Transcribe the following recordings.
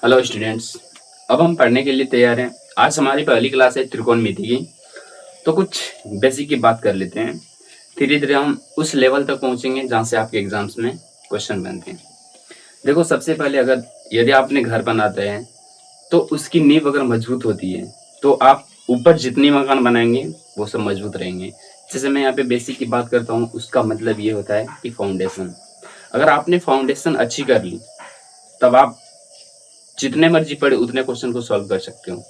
Hello students. अब हम पढ़ने के लिए तैयार हैं। आज हमारी पहली क्लास है त्रिकोणमिति की। तो कुछ बेसिक की बात कर लेते हैं। धीरे धीरे हम उस लेवल तक पहुंचेंगे जहां से आपके एग्जाम्स में क्वेश्चन बनते हैं। देखो, सबसे पहले अगर यदि आपने घर बनाते हैं तो उसकी नींव अगर मजबूत होती है तो आप ऊपर जितनी मकान बनाएंगे वो सब मजबूत रहेंगे। जैसे मैं यहाँ पे बेसिक की बात करता हूँ, उसका मतलब ये होता है कि फाउंडेशन। अगर आपने फाउंडेशन अच्छी कर ली तब आप जितने मर्जी पढ़े उतने क्वेश्चन को सॉल्व कर सकते हो।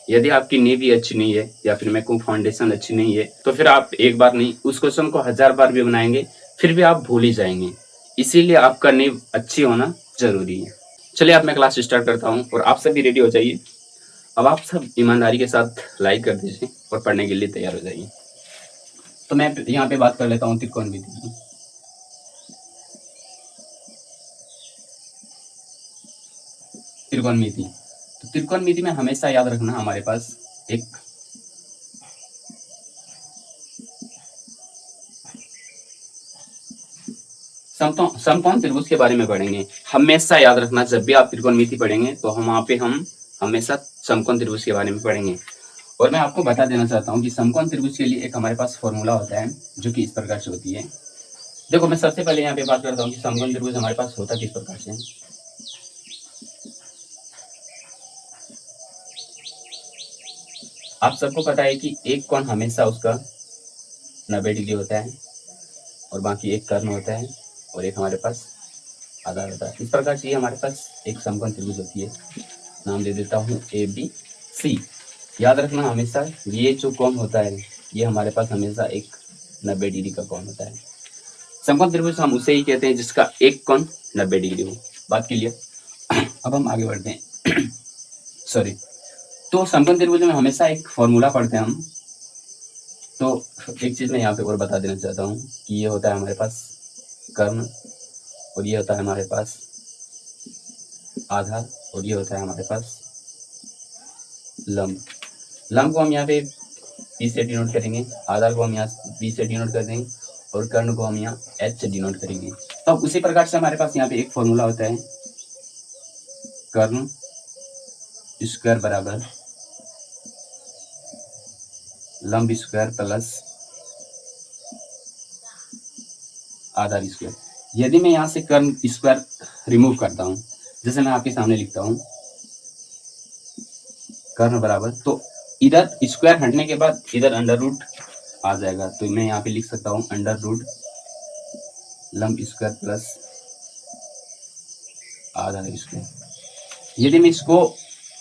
यदि आपकी नींव ही अच्छी नहीं है या फिर मैं कहूँ फाउंडेशन अच्छी नहीं है तो फिर आप एक बार नहीं, उस क्वेश्चन को 1000 बार भी बनाएंगे फिर भी आप भूल ही जाएंगे। इसीलिए आपका नींव अच्छी होना जरूरी है। चलिए अब मैं क्लास स्टार्ट करता हूँ और आप सभी रेडी हो जाइए। अब आप सब ईमानदारी के साथ लाइक कर दीजिए और पढ़ने के लिए तैयार हो जाइए। तो मैं यहाँ पे बात कर लेता हूँ त्रिकोणमिति की। त्रिकोणमिति, तो त्रिकोणमिति में हमेशा याद रखना हमारे पास एक समकोण त्रिभुज के बारे में पढ़ेंगे। हमेशा याद रखना, जब भी आप त्रिकोणमिति पढ़ेंगे तो वहां पे हम हमेशा समकोण त्रिभुज के बारे में पढ़ेंगे। और मैं आपको बता देना चाहता हूँ कि समकोण त्रिभुज के लिए एक हमारे पास फॉर्मूला होता है जो कि इस प्रकार से होती है। देखो, मैं सबसे पहले यहाँ पे बात करता हूँ कि समकोण त्रिभुज हमारे पास होता किस प्रकार से है। आप सबको पता है कि एक कोण हमेशा उसका 90 डिग्री होता है और बाकी एक कर्ण होता है और एक हमारे पास आधार होता है। इस प्रकार से हमारे पास एक समकोण त्रिभुज होती है। नाम दे देता हूँ ABC। याद रखना हमेशा, ये जो कोण होता है ये हमारे पास हमेशा एक 90 डिग्री का कोण होता है। समकोण त्रिभुज हम उसे ही कहते हैं जिसका एक कोण 90 डिग्री हो। बात क्लियर। अब हम आगे बढ़ते हैं। सॉरी। तो समकोण त्रिभुज में हमेशा एक फॉर्मूला पढ़ते हैं हम। तो एक चीज मैं यहाँ पे और बता देना चाहता हूँ कि ये होता है हमारे पास कर्ण और ये होता है हमारे पास आधार और ये होता है हमारे पास लंब। लंब को हम यहाँ पे बी से डिनोट करेंगे, आधार को हम यहाँ बी से डिनोट कर देंगे और कर्ण को हम यहाँ एच से डिनोट करेंगे। तो उसी प्रकार से हमारे पास यहाँ पे एक फॉर्मूला होता है, कर्ण स्क्वायर बराबर लंब स्क्वायर प्लस आधार स्क्वायर। यदि मैं यहाँ से कर्ण स्क्वायर रिमूव करता हूँ, जैसे मैं आपके सामने लिखता हूँ कर्ण बराबर, तो इधर स्क्वायर हटने के बाद इधर अंडर रूट आ जाएगा। तो मैं यहाँ पे लिख सकता हूँ अंडर रूट लंब स्क्वायर प्लस आधार स्क्वायर। यदि मैं इसको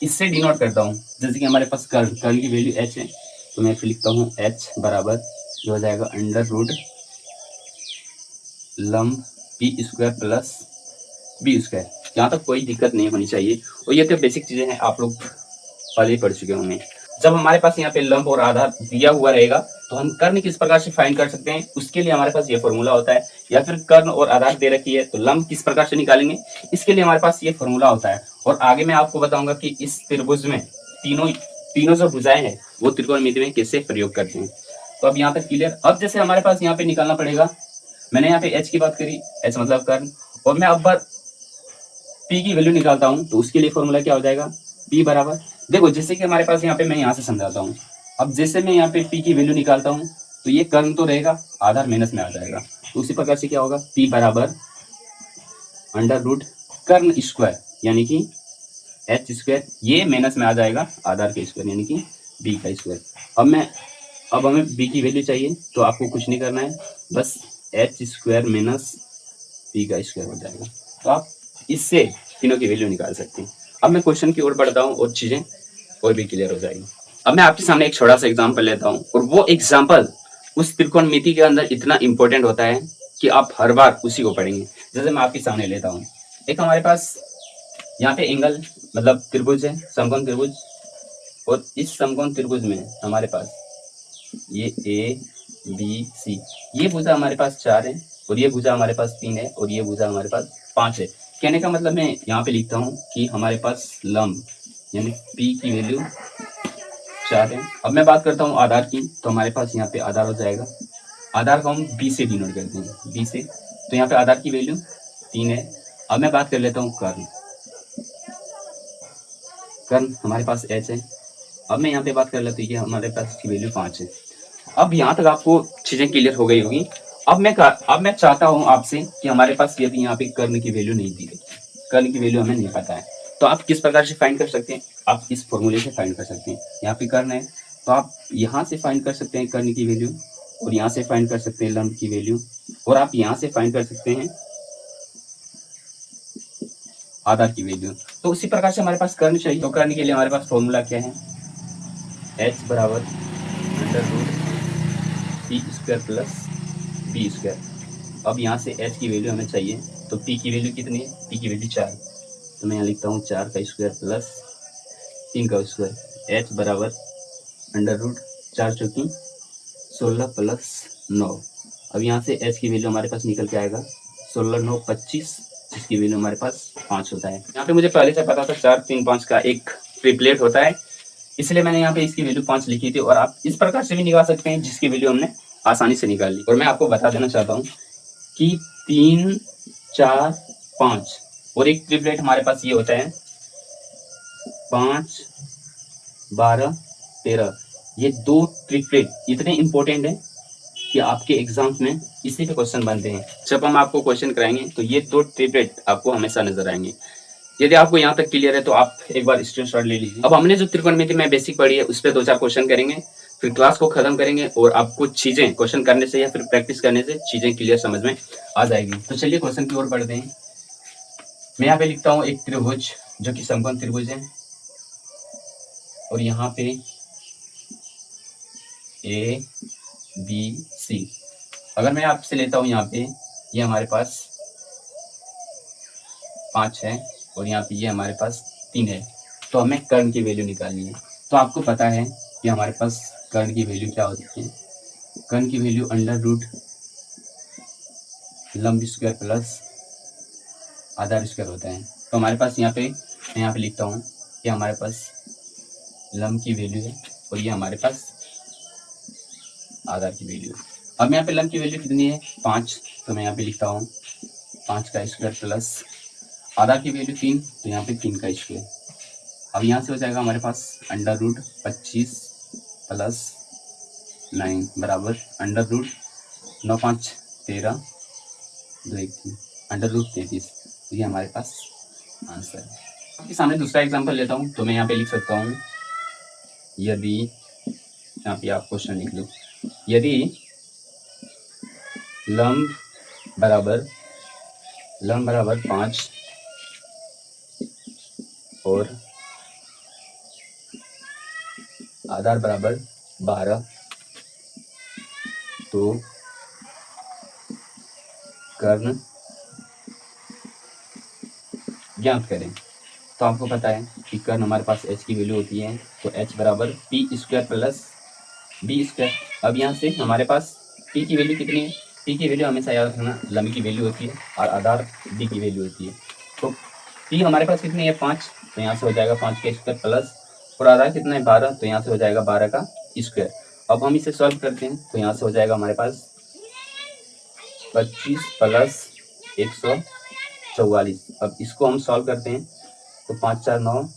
इससे डिनोट करता हूँ, जैसे कि हमारे पास कर्ण की वैल्यू h है, तो मैं फिर लिखता हूँ h बराबर जो हो जाएगा अंडर रूट लंब p square plus b square. यहाँ तक कोई दिक्कत नहीं होनी चाहिए और ये तो बेसिक चीजें हैं, आप लोग पहले ही पढ़ चुके होंगे। जब हमारे पास यहाँ पे लंब और आधार दिया हुआ रहेगा तो हम कर्ण किस प्रकार से फाइंड कर सकते हैं, उसके लिए हमारे पास ये फॉर्मूला होता है। या फिर कर्ण और आधार दे रखी है तो लंब किस प्रकार से निकालेंगे, इसके लिए हमारे पास ये फॉर्मूला होता है। और आगे मैं आपको बताऊंगा कि इस त्रिभुज में तीनों जो भुजाएं हैं वो त्रिकोणमिति में कैसे प्रयोग करते हैं। तो अब यहाँ तक क्लियर। अब जैसे हमारे पास यहाँ पे निकालना पड़ेगा, मैंने यहाँ पे एच की बात करी, एच मतलब कर्ण, और मैं अब पी की वैल्यू निकालता हूँ तो उसके लिए फॉर्मूला क्या हो जाएगा, पी बराबर, देखो जैसे कि हमारे पास यहाँ पे मैं यहाँ से समझाता हूँ। अब जैसे मैं यहाँ पे पी की वैल्यू निकालता हूँ तो ये कर्ण तो रहेगा, आधार माइनस में आ जाएगा। तो उसी प्रकार से क्या होगा, पी बराबर अंडर रूट कर्ण स्क्वायर यानी कि एच स्क्वायर, ये माइनस में आ जाएगा आधार के स्क्वायर यानी कि बी का स्क्वायर। अब हमें बी की वैल्यू चाहिए तो आपको कुछ नहीं करना है, बस एच स्क्वायर माइनस बी का स्क्वायर हो जाएगा। तो आप इससे तीनों की वैल्यू निकाल सकते हैं। अब मैं क्वेश्चन की ओर बढ़ता हूँ और चीजें और भी क्लियर हो जाएगी। अब मैं आपके सामने एक छोटा सा एग्जांपल लेता हूँ और वो एग्जांपल उस त्रिकोणमिति के अंदर इतना इंपॉर्टेंट होता है कि आप हर बार उसी को पढ़ेंगे। जैसे मैं आपके सामने लेता हूँ, एक हमारे पास यहाँ पे एंगल मतलब त्रिभुज है, समकोण त्रिभुज, और इस समकोण त्रिभुज में हमारे पास ये ए बी सी, ये भुजा हमारे पास 4 है और ये भुजा हमारे पास 3 है और ये भुजा हमारे पास 5 है। कहने का मतलब मैं यहाँ पे लिखता हूँ कि हमारे पास लंब यानी P की वैल्यू 4 है। अब मैं बात करता हूँ आधार की, तो हमारे पास यहाँ पे आधार हो जाएगा, आधार को हम B से डिनोट करते हैं, B से, तो यहाँ पे आधार की वैल्यू 3 है। अब मैं बात कर लेता हूँ कर्ण। कर्ण हमारे पास h है। अब मैं यहाँ पे बात कर लेते हैं कि हमारे पास इसकी वैल्यू 5 है। अब यहाँ तक आपको चीज़ें क्लियर हो गई होगी। अब मैं चाहता हूँ आपसे कि हमारे पास यदि यहाँ पे कर्ण की वैल्यू नहीं दी गई, कर्ण की वैल्यू हमें नहीं पता है, तो आप किस प्रकार से फाइंड कर सकते हैं? आप इस फॉर्मूले से फाइंड कर सकते हैं। यहाँ पे कर्ण है तो आप यहाँ से फाइंड कर सकते हैं कर्ण की वैल्यू, और यहाँ से फाइंड कर सकते हैं लंब की वैल्यू, और आप यहाँ से फाइंड कर सकते हैं आधार की वैल्यू। तो उसी प्रकार से हमारे पास कर्ण चाहिए, तो कर्ण के लिए हमारे पास फॉर्मूला क्या है? h बराबर √p² प्लस b स्क्वायर। अब यहाँ से h की वैल्यू हमें चाहिए, तो p की वैल्यू कितनी है? p की वैल्यू 4, तो मैं यहाँ लिखता हूँ 4 का स्क्वायर प्लस 3 का स्क्वायर। h बराबर √4 चौकी 16 प्लस 9। अब यहाँ से h की वैल्यू हमारे पास निकल के आएगा 16 9 25, जिसकी वैल्यू हमारे पास 5 होता है। यहाँ पे मुझे पहले से पता था 4 3 5 का एक ट्रिपलेट होता है, इसलिए मैंने यहाँ पे इसकी वैल्यू 5 लिखी थी। और आप इस प्रकार से भी निकाल सकते हैं जिसकी वैल्यू हमने आसानी से निकाल ली। और मैं आपको बता देना चाहता हूँ कि 3 4 5 और एक ट्रिपलेट हमारे पास ये होता है 5 12 13। ये दो ट्रिपलेट इतने इंपॉर्टेंट है कि आपके एग्जाम्स में इसी पे क्वेश्चन बनते हैं। जब हम आपको क्वेश्चन कराएंगे तो ये दो ट्रिपलेट आपको हमेशा नजर आएंगे। यदि आपको यहाँ तक क्लियर है तो आप एक बार स्क्रीनशॉट ले लीजिए। अब हमने जो त्रिकोणमिति में बेसिक पढ़ी है उस पर 2-4 क्वेश्चन करेंगे, फिर क्लास को खत्म करेंगे और आपको चीजें क्वेश्चन करने से या फिर प्रैक्टिस करने से चीजें क्लियर समझ में आ जाएगी। तो चलिए क्वेश्चन की ओर बढ़ते हैं। मैं यहाँ पे लिखता हूँ एक त्रिभुज जो कि समकोण त्रिभुज है, और यहाँ पे ए बी सी। अगर मैं आपसे लेता हूँ यहाँ पे ये हमारे पास 5 है और यहाँ पे ये हमारे पास 3 है, तो हमें कर्ण की वैल्यू निकालनी है। तो आपको पता है कि हमारे पास कर्ण की वैल्यू क्या होती है? कर्ण की वैल्यू लंब स्क्वायर प्लस आधार स्क्वायर होता है। तो हमारे पास यहाँ पे मैं यहाँ पे लिखता हूँ कि हमारे पास लंब की वैल्यू है और ये हमारे पास आधार की वैल्यू है। अब यहाँ पे लंब की वैल्यू कितनी है? 5, तो मैं यहाँ पे लिखता हूँ 5 का स्क्वायर प्लस आधार की वैल्यू 3, तो यहाँ पे 3 का स्क्वायर। अब यहाँ से हो जाएगा हमारे पास √25 प्लस 9 बराबर √9 5 13 2 1 3 √33। तो ये हमारे पास आंसर है। आपके सामने दूसरा एग्जांपल लेता हूँ, तो मैं यहाँ पे लिख सकता हूँ यदि, यहाँ पे आप क्वेश्चन लिख लो, यदि लंब बराबर 5 और आधार बराबर 12, तो कर्ण ज्ञात करें। तो आपको पता है कि कर्ण हमारे पास h की वैल्यू होती है, तो h बराबर p² प्लस b स्क्वायर। अब यहाँ से हमारे पास p की वैल्यू कितनी है? p की वैल्यू हमेशा याद रखना लंब की वैल्यू होती है और आधार b की वैल्यू होती है। तो p हमारे पास कितनी है? 5, तो यहाँ से हो जाएगा 5 का स्क्वायर प्लस, और आधार कितना है? 12, तो यहाँ से हो जाएगा 12 का स्क्वायर। अब हम इसे सॉल्व करते हैं, तो यहाँ से हो जाएगा हमारे पास 25 प्लस 144। अब इसको हम सॉल्व करते हैं, तो 5 4 9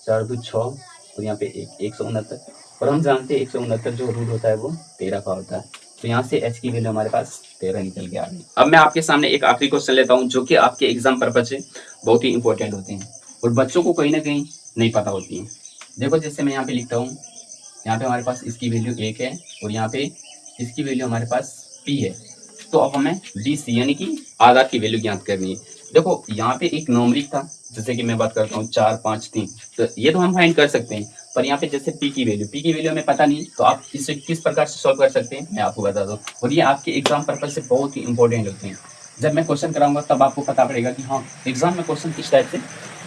4 2 6 और यहाँ पे 169, और हम जानते हैं 169 जो रूट होता है वो 13 का होता है। तो यहाँ से h की वैल्यू हमारे पास 13 निकल के आ गई। अब मैं आपके सामने एक आखिरी क्वेश्चन लेता हूँ जो कि आपके एग्जाम पर्पज से बहुत ही इंपॉर्टेंट होते हैं और बच्चों को कहीं ना कहीं नहीं पता होती है। देखो जैसे मैं यहाँ पे लिखता हूँ, यहाँ पे हमारे पास इसकी वैल्यू 1 है और यहाँ पे इसकी वैल्यू हमारे पास p है। तो अब हमें BC यानी कि आधार की वैल्यू ज्ञात करनी है। देखो यहाँ पे एक नॉमरिक था, जैसे कि मैं बात करता हूँ 4 5 3, तो ये तो हम फाइंड कर सकते हैं, पर यहाँ पे जैसे p की वैल्यू हमें पता नहीं, तो आप इसे किस प्रकार से सॉल्व कर सकते हैं मैं आपको बता दूँ। और ये आपके एग्जाम पर्पज से बहुत ही इंपॉर्टेंट होते हैं। जब मैं क्वेश्चन कराऊंगा तब आपको पता पड़ेगा कि हाँ एग्जाम में क्वेश्चन किस टाइप से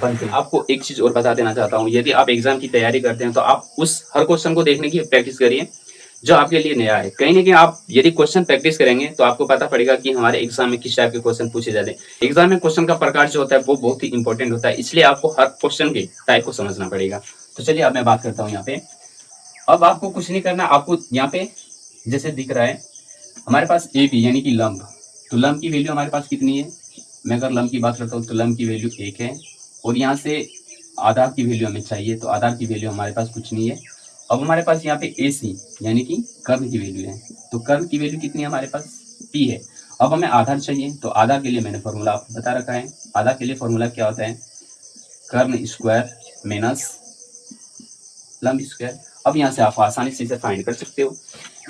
बनते हैं। आपको एक चीज और बता देना चाहता हूँ, यदि आप एग्जाम की तैयारी करते हैं तो आप उस हर क्वेश्चन को देखने की प्रैक्टिस करिए जो आपके लिए नया है। कहीं ना कहीं आप यदि क्वेश्चन प्रैक्टिस करेंगे तो आपको पता पड़ेगा कि हमारे एग्जाम में किस टाइप के क्वेश्चन पूछे जाते हैं। एग्जाम में क्वेश्चन का प्रकार जो होता है वो बहुत ही इंपॉर्टेंट होता है, इसलिए आपको हर क्वेश्चन के टाइप को समझना पड़ेगा। तो चलिए अब मैं बात करता हूँ यहाँ पे। अब आपको कुछ नहीं करना, आपको यहाँ पे जैसे दिख रहा है हमारे पास ए बी यानी कि लंब, तो लंब की वैल्यू हमारे पास कितनी है? मैं अगर लंब की बात करता हूँ तो लंब की वैल्यू 1 है, और यहाँ से आधार की वैल्यू हमें चाहिए, तो आधार की वैल्यू हमारे पास कुछ नहीं है। अब हमारे पास यहाँ पे AC यानी कि कर्ण की वैल्यू है, तो कर्ण की वैल्यू कितनी है हमारे पास, P है। अब हमें आधार चाहिए, तो आधार के लिए मैंने फॉर्मूला आपको बता रखा है। आधार के लिए फॉर्मूला क्या होता है, कर्ण स्क्वायर माइनस लंब स्क्वायर। अब यहाँ से आप आसानी से इसे फाइंड कर सकते हो।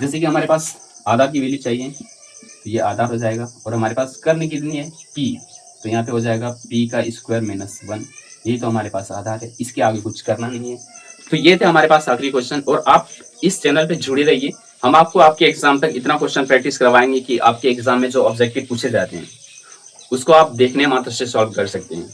जैसे कि हमारे पास आधार की वैल्यू चाहिए, तो ये आधार हो जाएगा, और हमारे पास कर्ण कितनी है, P, तो यहाँ पे हो जाएगा P का स्क्वायर माइनस 1। यही तो हमारे पास आधार है, इसके आगे कुछ करना नहीं है। तो ये थे हमारे पास आखिरी क्वेश्चन, और आप इस चैनल पे जुड़े रहिए। हम आपको आपके एग्जाम तक इतना क्वेश्चन प्रैक्टिस करवाएंगे कि आपके एग्जाम में जो ऑब्जेक्टिव पूछे जाते हैं उसको आप देखने मात्र से सॉल्व कर सकते हैं।